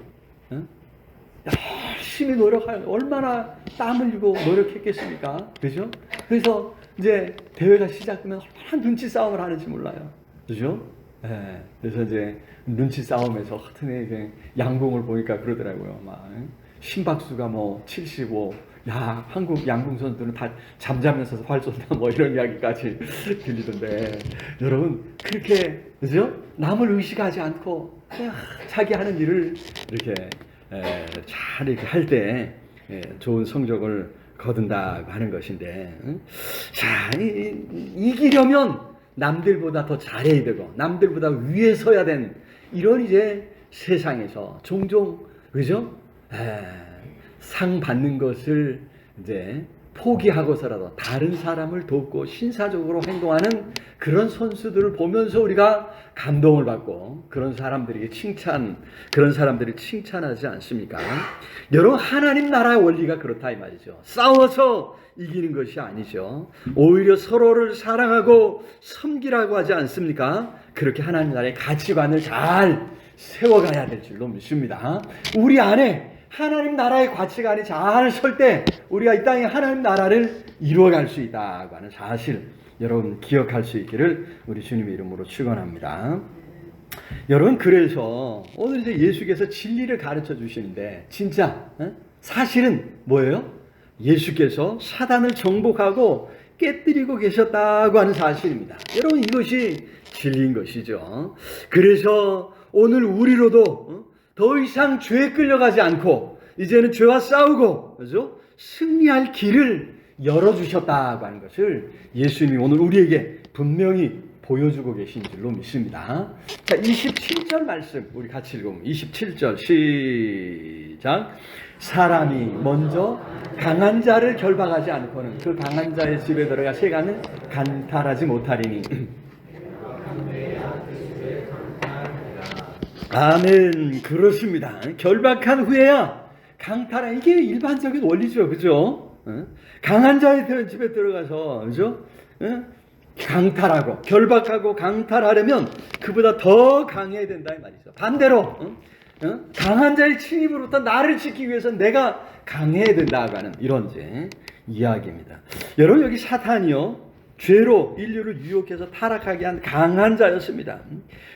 열심히 노력하면, 얼마나 땀 흘리고 노력했겠습니까? 그죠? 그래서 이제 대회가 시작되면 얼마나 눈치 싸움을 하는지 몰라요. 그죠? 네. 그래서 이제 눈치 싸움에서 하여튼 이제 양궁을 보니까 그러더라고요. 막 심박수가 뭐 75, 야, 한국 양궁 선수들은 다 잠자면서 활 쏜다, 뭐 이런 이야기까지 들리던데, 여러분, 그렇게, 그죠? 남을 의식하지 않고 그냥 자기 하는 일을 이렇게 잘 이렇게 할 때 좋은 성적을 거둔다고 하는 것인데, 자, 이기려면 남들보다 더 잘해야 되고 남들보다 위에 서야 된 이런 이제 세상에서 종종, 그죠? 상 받는 것을 이제 포기하고서라도 다른 사람을 돕고 신사적으로 행동하는 그런 선수들을 보면서 우리가 감동을 받고 그런 사람들을 칭찬하지 않습니까? 여러분, 하나님 나라의 원리가 그렇다 이 말이죠. 싸워서 이기는 것이 아니죠. 오히려 서로를 사랑하고 섬기라고 하지 않습니까? 그렇게 하나님 나라의 가치관을 잘 세워가야 될 줄로 믿습니다. 우리 안에 하나님 나라의 가치관이 잘 설 때 우리가 이 땅에 하나님 나라를 이루어갈 수 있다고 하는 사실, 여러분 기억할 수 있기를 우리 주님의 이름으로 축원합니다. 여러분, 그래서 오늘 이제 예수께서 진리를 가르쳐 주시는데, 진짜 사실은 뭐예요? 예수께서 사단을 정복하고 깨뜨리고 계셨다고 하는 사실입니다. 여러분, 이것이 진리인 것이죠. 그래서 오늘 우리로도 더 이상 죄에 끌려가지 않고 이제는 죄와 싸우고, 그죠? 승리할 길을 열어주셨다고 하는 것을 예수님이 오늘 우리에게 분명히 보여주고 계신 줄로 믿습니다. 자, 27절 말씀 우리 같이 읽어보면, 27절 시작. 사람이 먼저 강한 자를 결박하지 않고는 그 강한 자의 집에 들어가 세간을 간탈하지 못하리니. 아멘. 그렇습니다. 결박한 후에야 강탈한, 이게 일반적인 원리죠. 그죠? 강한 자의 집에 들어가서, 그죠? 강탈하고, 결박하고 강탈하려면 그보다 더 강해야 된다 이 말이죠. 반대로, 강한 자의 침입으로부터 나를 지키기 위해서 내가 강해야 된다고 하는 이런 이제 이야기입니다. 여러분, 여기 사탄이요, 죄로 인류를 유혹해서 타락하게 한 강한 자였습니다.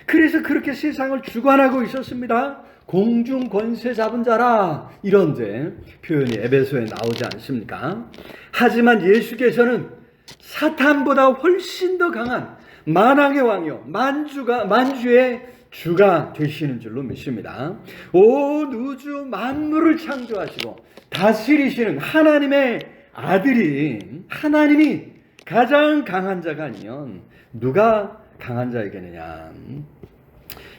그래서 그렇게 세상을 주관하고 있었습니다. 공중 권세 잡은 자라, 이런 이제 표현이 에베소에 나오지 않습니까? 하지만 예수께서는 사탄보다 훨씬 더 강한 만왕의 왕이요, 만주의 주가 되시는 줄로 믿습니다. 온 우주 만물을 창조하시고 다스리시는 하나님의 아들이 하나님이 가장 강한 자가 아니면 누가 강한 자이겠느냐.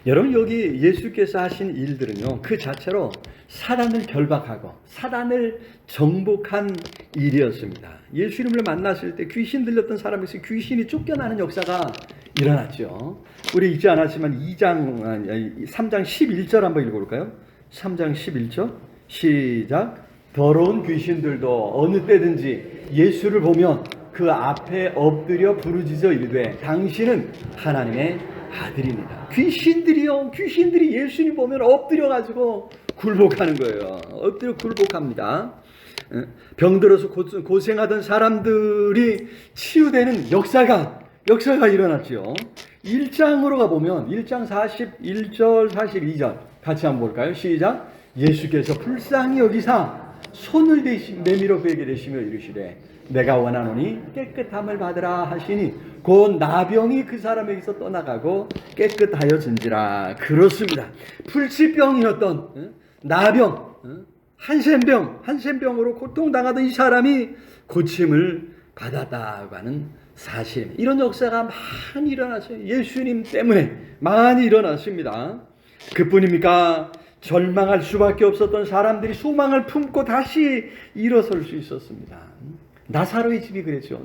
여러분 여기 예수께서 하신 일들은요 그 자체로 사단을 결박하고 사단을 정복한 일이었습니다. 예수님을 만났을 때 귀신 들렸던 사람에서 귀신이 쫓겨나는 역사가 일어났죠. 우리 읽지 않았지만 3장 11절 한번 읽어볼까요? 3장 11절 시작. 더러운 귀신들도 어느 때든지 예수를 보면 그 앞에 엎드려 부르짖어 이르되 당신은 하나님의 아들입니다. 귀신들이 예수님 보면 엎드려 가지고 굴복하는 거예요. 엎드려 굴복합니다. 병들어서 고생하던 사람들이 치유되는 역사가 일어났죠. 1장으로 가보면 1장 41절 42절 같이 한번 볼까요? 시작. 예수께서 불쌍히 여기사 손을 내밀어 그에게 대시며 이르시되 내가 원하노니 깨끗함을 받으라 하시니 곧 나병이 그 사람에게서 떠나가고 깨끗하여진지라. 그렇습니다. 불치병이었던 나병, 한센병으로 고통당하던 이 사람이 고침을 받았다고 하는 사실입니다. 이런 역사가 많이 일어났어요. 예수님 때문에 많이 일어났습니다. 그뿐입니까? 절망할 수밖에 없었던 사람들이 소망을 품고 다시 일어설 수 있었습니다. 나사로의 집이 그랬죠.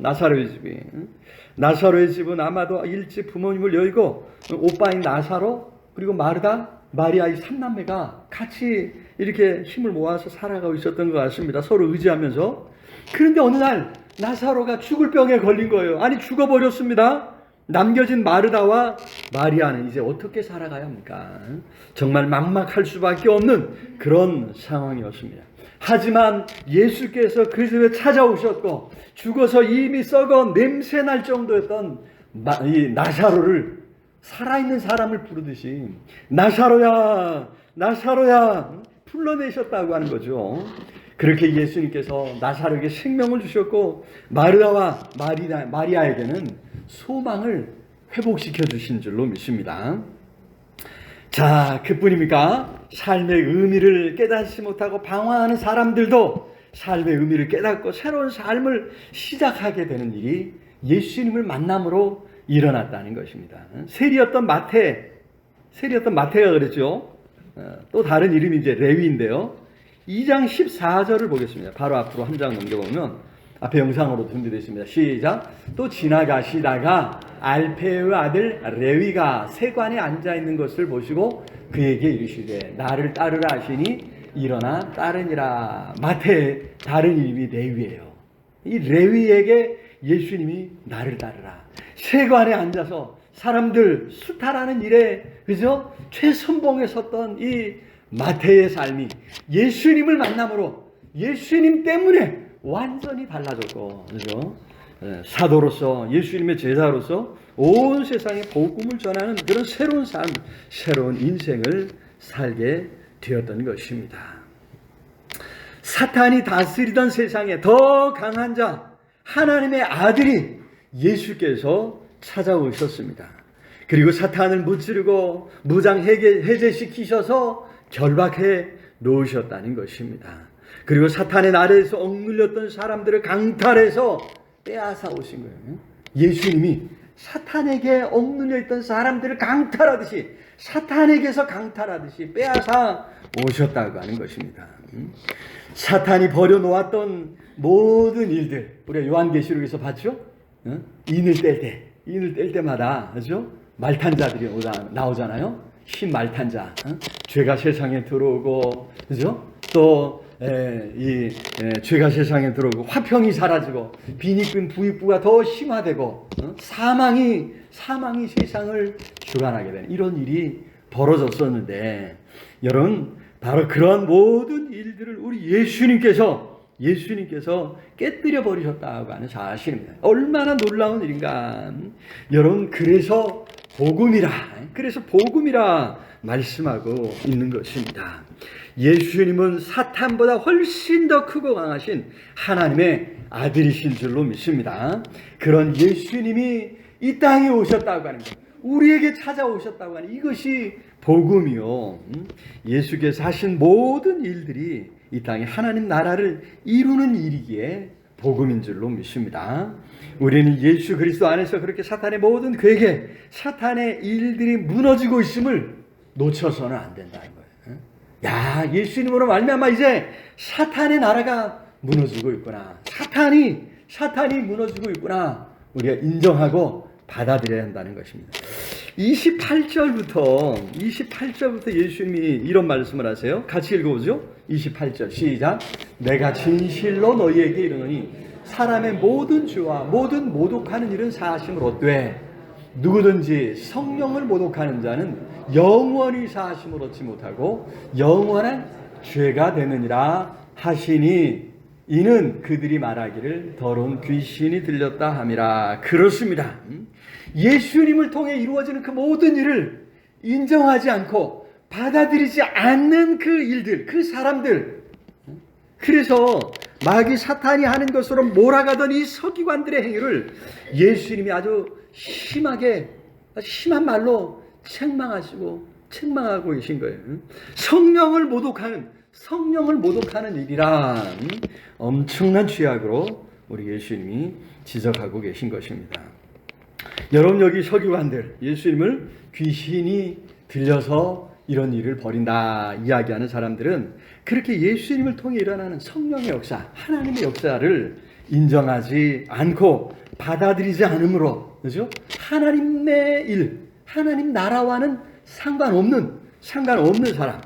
나사로의 집은 아마도 일찍 부모님을 여의고 오빠인 나사로 그리고 마르다, 마리아 이 3남매가 같이 이렇게 힘을 모아서 살아가고 있었던 것 같습니다. 서로 의지하면서. 그런데 어느 날 나사로가 죽을 병에 걸린 거예요. 아니 죽어버렸습니다. 남겨진 마르다와 마리아는 이제 어떻게 살아가야 합니까? 정말 막막할 수밖에 없는 그런 상황이었습니다. 하지만 예수께서 그 집에 찾아오셨고 죽어서 이미 썩어 냄새날 정도였던 이 나사로를 살아있는 사람을 부르듯이 나사로야 불러내셨다고 하는 거죠. 그렇게 예수님께서 나사로에게 생명을 주셨고 마르다와 마리아에게는 소망을 회복시켜 주신 줄로 믿습니다. 자, 그뿐입니까? 삶의 의미를 깨닫지 못하고 방황하는 사람들도 삶의 의미를 깨닫고 새로운 삶을 시작하게 되는 일이 예수님을 만남으로 일어났다는 것입니다. 세리였던 마태가 그랬죠. 또 다른 이름이 이제 레위인데요. 2장 14절을 보겠습니다. 바로 앞으로 한 장 넘겨보면 앞에 영상으로 준비되어 있습니다. 시작. 또 지나가시다가 알페의 아들 레위가 세관에 앉아있는 것을 보시고 그에게 이르시되 나를 따르라 하시니 일어나 따르니라. 마태의 다른 이름이 레위예요. 이 레위에게 예수님이 나를 따르라. 세관에 앉아서 사람들 수탈하는 일에 그죠? 최선봉에 섰던 이 마태의 삶이 예수님을 만남으로 예수님 때문에 완전히 달라졌고, 그죠? 사도로서 예수님의 제자로서 온 세상에 복음을 전하는 그런 새로운 삶, 새로운 인생을 살게 되었던 것입니다. 사탄이 다스리던 세상에 더 강한 자, 하나님의 아들이 예수께서 찾아오셨습니다. 그리고 사탄을 무찌르고 무장 해제시키셔서 결박해 놓으셨다는 것입니다. 그리고 사탄의 날에서 억눌렸던 사람들을 강탈해서 빼앗아 오신 거예요. 예수님이 사탄에게 억눌려 있던 사람들을 강탈하듯이 사탄에게서 강탈하듯이 빼앗아 오셨다고 하는 것입니다. 사탄이 버려놓았던 모든 일들 우리가 요한계시록에서 봤죠? 인을 뗄 때마다 그죠? 말탄자들이 나오잖아요. 흰 말탄자. 죄가 세상에 들어오고 그죠? 또 죄가 세상에 들어오고 화평이 사라지고 빈익근 부익부가 더 심화되고 사망이 세상을 주관하게 되는 이런 일이 벌어졌었는데 여러분 바로 그런 모든 일들을 우리 예수님께서 깨뜨려 버리셨다고 하는 사실입니다. 얼마나 놀라운 일인가. 여러분 그래서 복음이라 말씀하고 있는 것입니다. 예수님은 사탄보다 훨씬 더 크고 강하신 하나님의 아들이신 줄로 믿습니다. 그런 예수님이 이 땅에 오셨다고 하는 것, 우리에게 찾아오셨다고 하는 이것이 복음이요. 예수께서 하신 모든 일들이 이 땅에 하나님 나라를 이루는 일이기에 복음인 줄로 믿습니다. 우리는 예수 그리스도 안에서 그렇게 사탄의 모든 괴계, 사탄의 일들이 무너지고 있음을 놓쳐서는 안 된다는 거예요. 야, 예수님으로 말미암아 이제 사탄의 나라가 무너지고 있구나. 사탄이 무너지고 있구나. 우리가 인정하고 받아들여야 한다는 것입니다. 28절부터 예수님이 이런 말씀을 하세요. 같이 읽어보죠. 28절 시작. 내가 진실로 너희에게 이르노니 사람의 모든 죄와 모든 모독하는 일은 사하심을 얻되 누구든지 성령을 모독하는 자는 영원히 사하심을 얻지 못하고 영원한 죄가 되느니라 하시니 이는 그들이 말하기를 더러운 귀신이 들렸다 함이라. 그렇습니다. 예수님을 통해 이루어지는 그 모든 일을 인정하지 않고 받아들이지 않는 그 일들, 그 사람들, 그래서 마귀 사탄이 하는 것으로 몰아가던 이 서기관들의 행위를 예수님이 아주 심한 말로 책망하고 계신 거예요. 성령을 모독하는 일이란 엄청난 죄악으로 우리 예수님이 지적하고 계신 것입니다. 여러분, 여기 서기관들, 예수님을 귀신이 들려서 이런 일을 벌인다 이야기하는 사람들은 그렇게 예수님을 통해 일어나는 성령의 역사, 하나님의 역사를 인정하지 않고 받아들이지 않으므로, 그죠? 하나님의 일, 하나님 나라와는 상관없는 사람,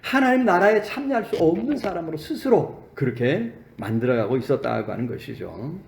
하나님 나라에 참여할 수 없는 사람으로 스스로 그렇게 만들어가고 있었다고 하는 것이죠.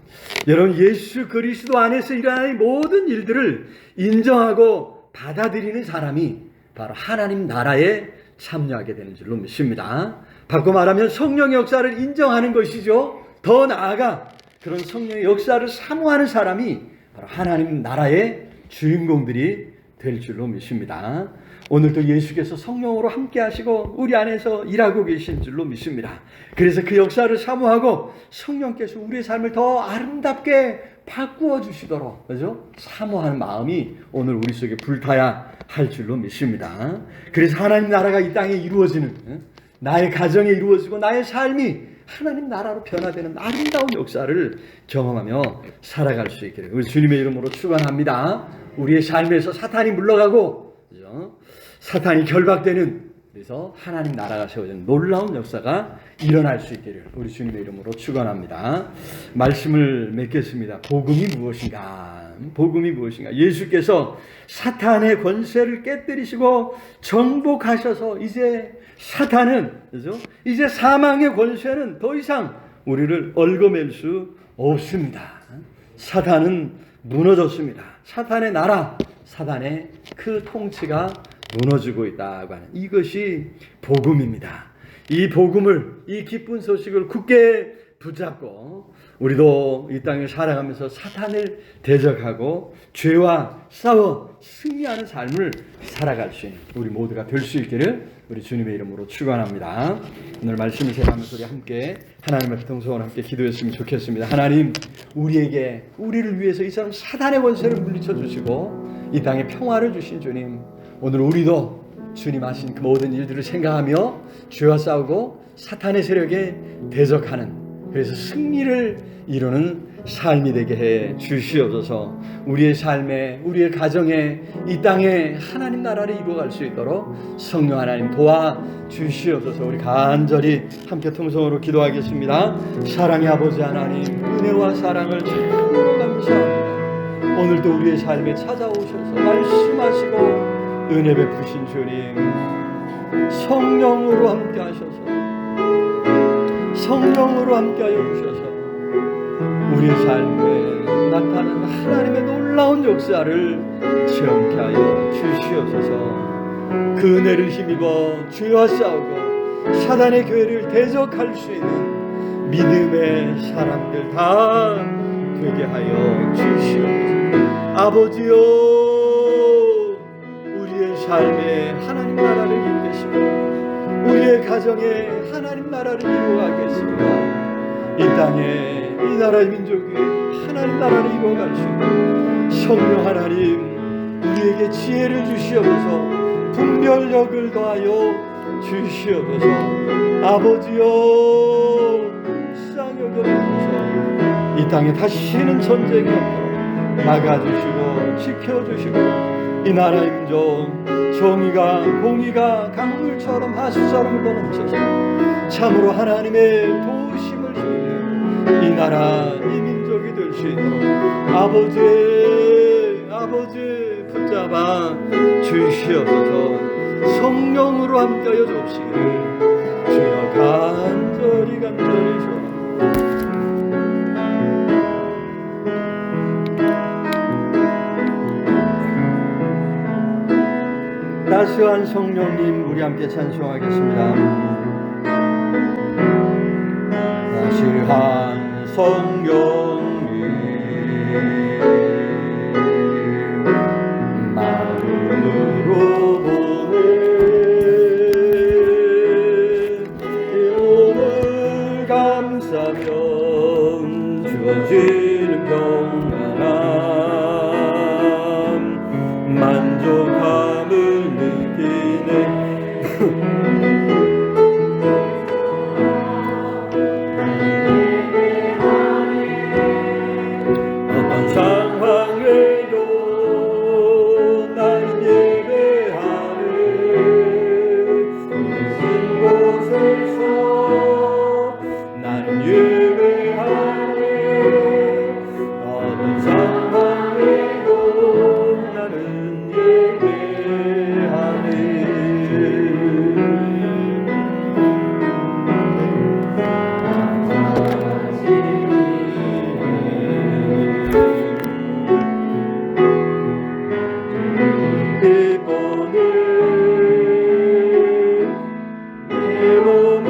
여러분, 예수 그리스도 안에서 일어나는 모든 일들을 인정하고 받아들이는 사람이 바로 하나님 나라에 참여하게 되는 줄로 믿습니다. 바꿔 말하면 성령의 역사를 인정하는 것이죠. 더 나아가 그런 성령의 역사를 사모하는 사람이 바로 하나님 나라의 주인공들이 될 줄로 믿습니다. 오늘도 예수께서 성령으로 함께 하시고 우리 안에서 일하고 계신 줄로 믿습니다. 그래서 그 역사를 사모하고 성령께서 우리의 삶을 더 아름답게 바꾸어 주시도록, 그죠? 사모하는 마음이 오늘 우리 속에 불타야 할 줄로 믿습니다. 그래서 하나님 나라가 이 땅에 이루어지는, 나의 가정에 이루어지고 나의 삶이 하나님 나라로 변화되는 아름다운 역사를 경험하며 살아갈 수 있기를 우리 주님의 이름으로 축원합니다. 우리의 삶에서 사탄이 물러가고, 그죠? 사탄이 결박되는, 그래서 하나님 나라가 세워지는 놀라운 역사가 일어날 수 있기를 우리 주님의 이름으로 축원합니다. 말씀을 맺겠습니다. 복음이 무엇인가? 복음이 무엇인가? 예수께서 사탄의 권세를 깨뜨리시고 정복하셔서 이제 사탄은, 그죠? 이제 사망의 권세는 더 이상 우리를 얽어맬 수 없습니다. 사탄은 무너졌습니다. 사탄의 나라, 사탄의 그 통치가 무너지고 있다고 하는 이것이 복음입니다. 이 복음을, 이 기쁜 소식을 굳게 붙잡고 우리도 이 땅을 살아가면서 사탄을 대적하고 죄와 싸워 승리하는 삶을 살아갈 수 있는 우리 모두가 될 수 있기를 우리 주님의 이름으로 축원합니다. 오늘 말씀을 제가하면서 우리 함께 하나님 앞에 동서원 함께 기도했으면 좋겠습니다. 하나님, 우리를 위해서 이 사람 사탄의 권세를 물리쳐 주시고 이 땅에 평화를 주신 주님, 오늘 우리도 주님 하신 그 모든 일들을 생각하며 죄와 싸우고 사탄의 세력에 대적하는, 그래서 승리를 이루는 삶이 되게 해 주시옵소서. 우리의 삶에, 우리의 가정에, 이 땅에 하나님 나라를 이루어갈 수 있도록 성령 하나님 도와 주시옵소서. 우리 간절히 함께 통성으로 기도하겠습니다. 사랑의 아버지 하나님, 은혜와 사랑을 참으로 감사합니다. 오늘도 우리의 삶에 찾아오셔서 말씀하시고 은혜 베푸신 주님, 성령으로 함께 하셔서, 성령으로 함께 하여 주셔서 우리의 삶에 나타나는 하나님의 놀라운 역사를 체험케 하여 주시옵소서. 그 은혜를 힘입어 죄와 싸우고 사단의 교회를 대적할 수 있는 믿음의 사람들 다 되게 하여 주시옵소서. 아버지여, 우리의 삶에 하나님 나라를 이루겠습니다. 우리의 가정에 하나님 나라를 이루어가겠습니다. 이 땅에, 이 나라의 민족이 하나님 나라를 이루어갈 수 있는 성령 하나님, 우리에게 지혜를 주시옵소서. 분별력을 더하여 주시옵소서. 아버지여, 불쌍히 여겨주소서. 이 땅에 다시는 전쟁이 없도록 막아주시고 지켜주시고 이 나라의 민족 정의가 공의가 강물처럼 하수처럼 흘러넘쳐서 참으로 하나님의 도우심을 힘입는 이 나라 이 민족이 될 수 있도록 아버지 붙잡아 주시옵소서. 성령으로 함께하여 주옵시기를 주여 간절히 소원합니다. 따스한 성령님 우리 함께 찬송하겠습니다. 따스한 성령님 마음으로 보내 몸을 감싸며 주어지는 평안함 만족함을 느끼네. 어떤 상황에도 나는 예배하네. 무슨 곳에서 나는 예배하네. 어떤 상황에도 나는 이번에 내 몸을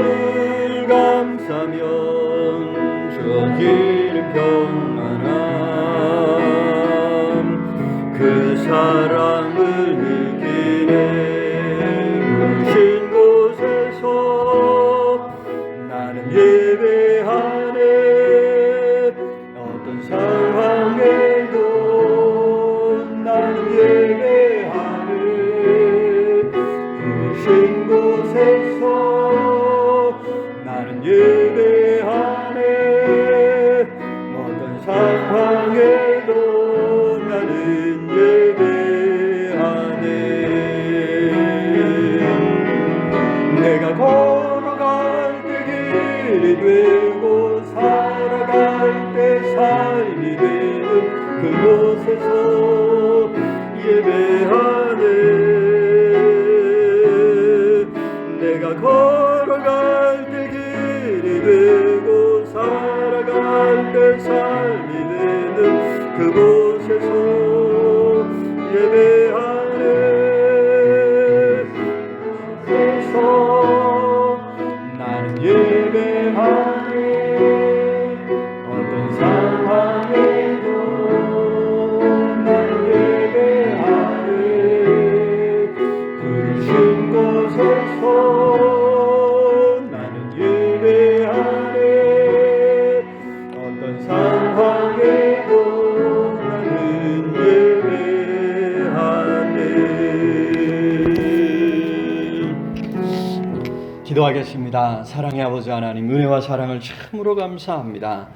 감싸면 주어지는 평안함 그 사랑을 느끼네. 부신 곳에서 나는 예배하네. 어떤 상황에도 나는 예배하네. 부신 곳에서 나는 예배하네. 어떤 상황에도 나는 예배하네. 내가 걸어갈 때 길이 되고 살아갈 때 삶이 되는 그곳에서 예배하네. 내가 걸어갈 때 길이 되고 살아갈 때 삶이 되는 그곳에서 예배하네. 그곳에서 나는 예배하네. 어떤 상황에도 나는 예배하네. 부르신 곳에서 나는 예배하네. 어떤 상황에도 나는 예배하네. 기도하겠습니다. 사랑의 아버지 하나님, 은혜와 사랑을 참으로 감사합니다.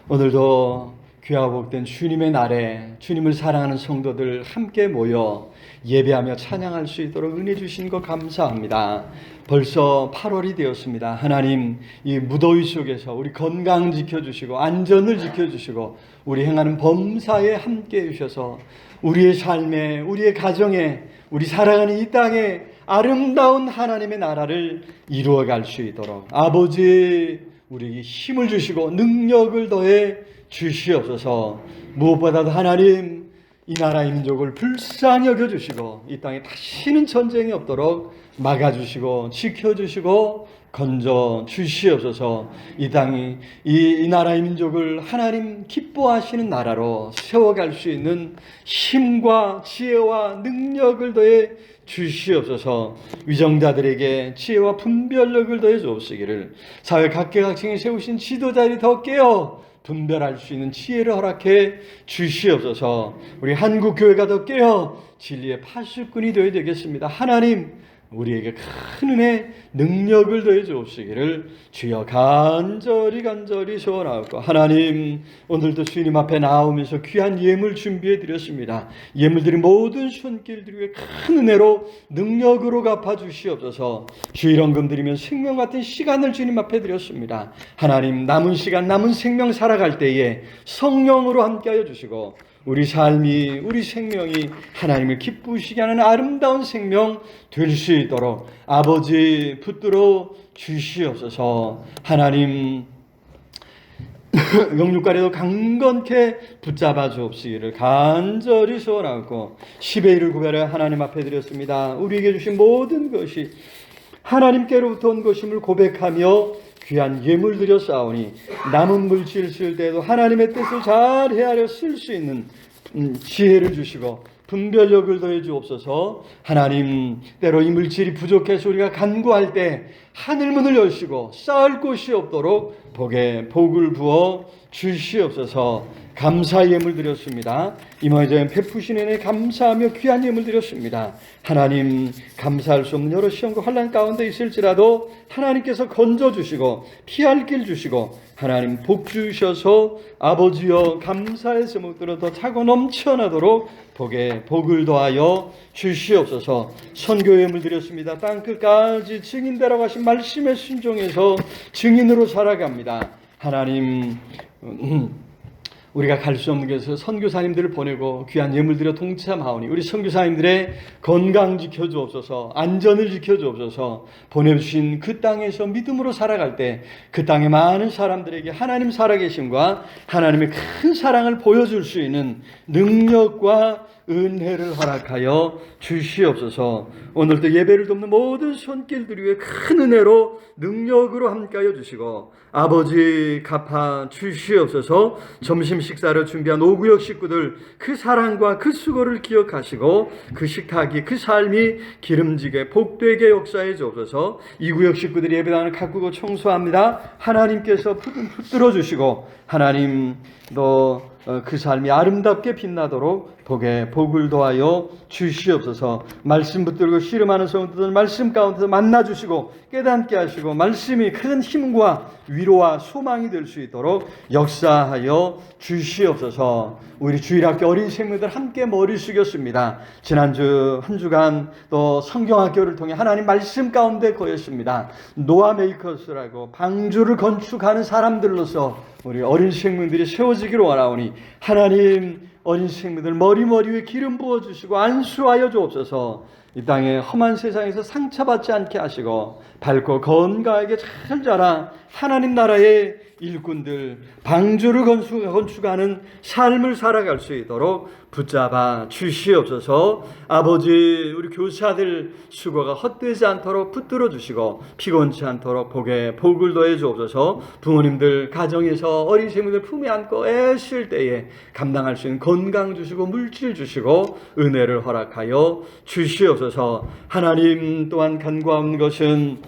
오늘도 귀하고 복된 주님의 날에 주님을 사랑하는 성도들 함께 모여 예배하며 찬양할 수 있도록 은혜 주신 것 감사합니다. 벌써 8월이 되었습니다. 하나님, 이 무더위 속에서 우리 건강 지켜주시고 안전을 지켜주시고 우리 행하는 범사에 함께 해주셔서 우리의 삶에, 우리의 가정에, 우리 살아가는 이 땅에 아름다운 하나님의 나라를 이루어갈 수 있도록 아버지 우리에게 힘을 주시고 능력을 더해 주시옵소서. 무엇보다도 하나님, 이 나라의 민족을 불쌍히 여겨주시고 이 땅에 다시는 전쟁이 없도록 막아주시고 지켜주시고 건져 주시옵소서. 이 땅이 이 나라의 민족을 하나님 기뻐하시는 나라로 세워갈 수 있는 힘과 지혜와 능력을 더해 주시옵소서. 위정자들에게 지혜와 분별력을 더해 주옵시기를, 사회 각계각층에 세우신 지도자들이 더 깨어 분별할 수 있는 지혜를 허락해 주시옵소서. 우리 한국교회가 더 깨어 진리의 파수꾼이 되어야 되겠습니다. 하나님, 우리에게 큰 은혜, 능력을 더해 주옵시기를 주여 간절히 소원하옵고, 하나님 오늘도 주님 앞에 나오면서 귀한 예물 준비해 드렸습니다. 예물들이 모든 손길들 위해 큰 은혜로 능력으로 갚아 주시옵소서. 주일원금 드리면 생명 같은 시간을 주님 앞에 드렸습니다. 하나님 남은 시간 남은 생명 살아갈 때에 성령으로 함께하여 주시고 우리 삶이 우리 생명이 하나님을 기쁘시게 하는 아름다운 생명 될 수 있도록 아버지 붙들어 주시옵소서. 하나님 영육간에도 강건케 붙잡아 주옵시기를 간절히 소원하고 10의 1을 구별해 하나님 앞에 드렸습니다. 우리에게 주신 모든 것이 하나님께로부터 온 것임을 고백하며 귀한 예물 드려 싸우니 남은 물질 쓸 때에도 하나님의 뜻을 잘 헤아려 쓸 수 있는 지혜를 주시고 분별력을 더해 주옵소서. 하나님 때로 이 물질이 부족해서 우리가 간구할 때 하늘문을 여시고 쌓을 곳이 없도록 복을 부어 주시옵소서. 감사 예물 드렸습니다. 이모저인 베푸신 은혜 감사하며 귀한 예물 드렸습니다. 하나님 감사할 수 없는 여러 시험과 환난 가운데 있을지라도 하나님께서 건져주시고 피할 길 주시고 하나님 복 주셔서 아버지여 감사의 제목들을 더 차고 넘쳐나도록 복을 더하여 주시옵소서. 선교 예물 드렸습니다. 땅끝까지 증인되라고 하신 말씀에 순종해서 증인으로 살아갑니다. 하나님 우리가 갈 수 없는 곳에서 선교사님들을 보내고 귀한 예물 드려 동참하오니 우리 선교사님들의 건강 지켜주옵소서, 안전을 지켜주옵소서. 보내주신 그 땅에서 믿음으로 살아갈 때 그 땅의 많은 사람들에게 하나님 살아계심과 하나님의 큰 사랑을 보여줄 수 있는 능력과 은혜를 허락하여 주시옵소서. 오늘도 예배를 돕는 모든 손길들 위해 큰 은혜로 능력으로 함께하여 주시고 아버지 갚아 주시옵소서. 점심 식사를 준비한 오구역 식구들 그 사랑과 그 수고를 기억하시고 그 식탁이 그 삶이 기름지게 복되게 역사해 주옵소서. 이 구역 식구들이 예배당을 가꾸고 청소합니다. 하나님께서 붙들어 주시고 하나님 또 그 삶이 아름답게 빛나도록 복을 더하여 주시옵소서. 말씀 붙들고 씨름하는 성도들 말씀 가운데서 만나주시고 깨닫게 하시고 말씀이 큰 힘과 위로와 소망이 될 수 있도록 역사하여 주시옵소서. 우리 주일학교 어린 생명들 함께 머리 숙였습니다. 지난주 한 주간 또 성경학교를 통해 하나님 말씀 가운데 거했습니다. 노아 메이커스라고 방주를 건축하는 사람들로서 우리 어린 생명들이 세워지기를 원하오니 하나님 어린 생명들 머리 위에 기름 부어주시고 안수하여 주옵소서. 이 땅의 험한 세상에서 상처받지 않게 하시고 밝고 건강하게 잘 자라 하나님 나라의 일꾼들 방주를 건축하는 삶을 살아갈 수 있도록 붙잡아 주시옵소서. 아버지 우리 교사들 수고가 헛되지 않도록 붙들어 주시고 피곤치 않도록 복을 더해 주옵소서. 부모님들 가정에서 어린 생명들 품에 안고 애쓸 때에 감당할 수 있는 건강 주시고 물질 주시고 은혜를 허락하여 주시옵소서. 하나님 또한 간구하는 것은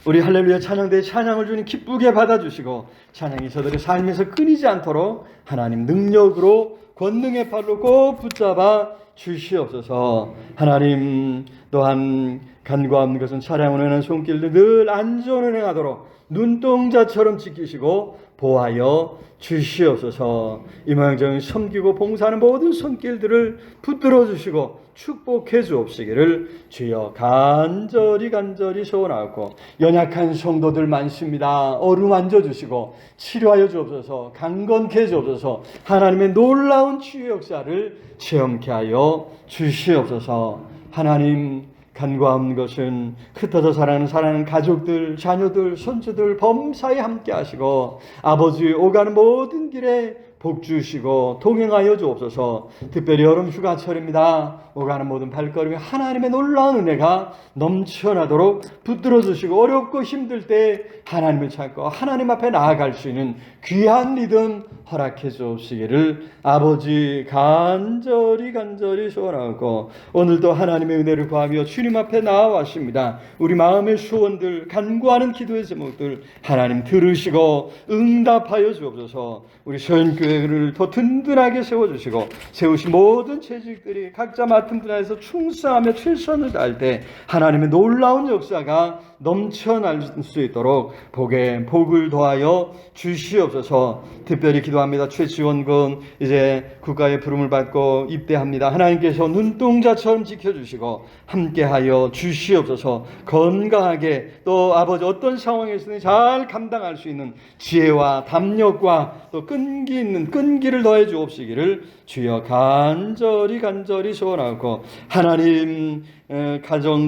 우리 할렐루야 찬양대의 찬양을 주님 기쁘게 받아주시고 찬양이 저들의 삶에서 끊이지 않도록 하나님 능력으로 권능의 팔로 꼭 붙잡아 주시옵소서. 하나님 또한 간구하는 것은 차량을 하는 손길들 늘 안전운행하도록 눈동자처럼 지키시고 보하여 주시옵소서. 이모양정 섬기고 봉사하는 모든 손길들을 붙들어 주시고 축복해 주옵시기를 주여 간절히 소원하고 연약한 성도들 많습니다. 어루만져 주시고 치료하여 주옵소서. 강건케 해 주옵소서. 하나님의 놀라운 치유 역사를 체험케 하여 주시옵소서. 하나님 간구하는 것은 흩어져 사랑하는 가족들, 자녀들, 손주들 범사에 함께 하시고 아버지 오가는 모든 길에 복 주시고 동행하여 주옵소서. 특별히 여름 휴가철입니다. 오가는 모든 발걸음에 하나님의 놀라운 은혜가 넘쳐나도록 붙들어 주시고 어렵고 힘들 때 하나님을 찾고 하나님 앞에 나아갈 수 있는 귀한 믿음 허락해 주옵시기를 아버지 간절히 소원하고 오늘도 하나님의 은혜를 구하며 주님 앞에 나아왔습니다. 우리 마음의 소원들 간구하는 기도의 제목들 하나님 들으시고 응답하여 주옵소서. 우리 서연교회 교회를 더 든든하게 세워주시고 세우신 모든 재직들이 각자 맡은 분야에서 충성하며 최선을 다할 때 하나님의 놀라운 역사가 넘쳐날 수 있도록 복을 더하여 주시옵소서. 특별히 기도합니다. 최지원군 이제 국가의 부름을 받고 입대합니다. 하나님께서 눈동자처럼 지켜주시고 함께하여 주시옵소서. 건강하게 또 아버지 어떤 상황에서는 잘 감당할 수 있는 지혜와 담력과 또 끈기를 더해 주옵시기를 주여 간절히 소원하고 하나님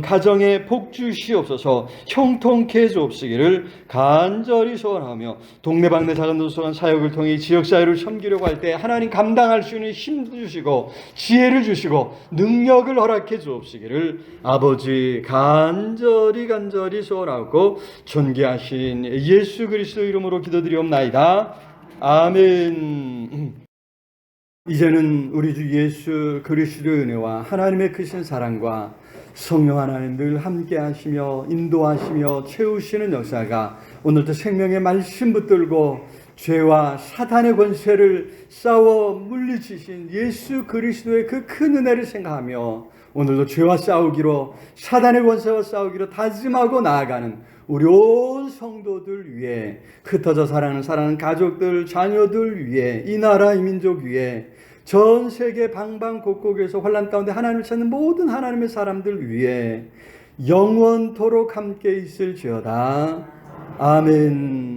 가정에 복 주시옵소서. 형통케 해 주옵시기를 간절히 소원하며 동네방네 작은 도서관 사역을 통해 지역사회를 섬기려고 할 때 하나님 감당할 수 있는 힘 주시고 지혜를 주시고 능력을 허락해 주옵시기를 아버지 간절히 소원하고 존귀하신 예수 그리스도 이름으로 기도드리옵나이다. 아멘. 이제는 우리 주 예수 그리스도의 은혜와 하나님의 크신 사랑과 성령 하나님 늘 함께 하시며 인도하시며 채우시는 역사가 오늘도 생명의 말씀 붙들고 죄와 사단의 권세를 싸워 물리치신 예수 그리스도의 그 큰 은혜를 생각하며 오늘도 죄와 싸우기로 사단의 권세와 싸우기로 다짐하고 나아가는 우리 온 성도들 위해 흩어져 사랑하는 가족들 자녀들 위해 이 나라 이 민족 위해 전 세계 방방곡곡에서 환난 가운데 하나님을 찾는 모든 하나님의 사람들 위해 영원토록 함께 있을지어다. 아멘.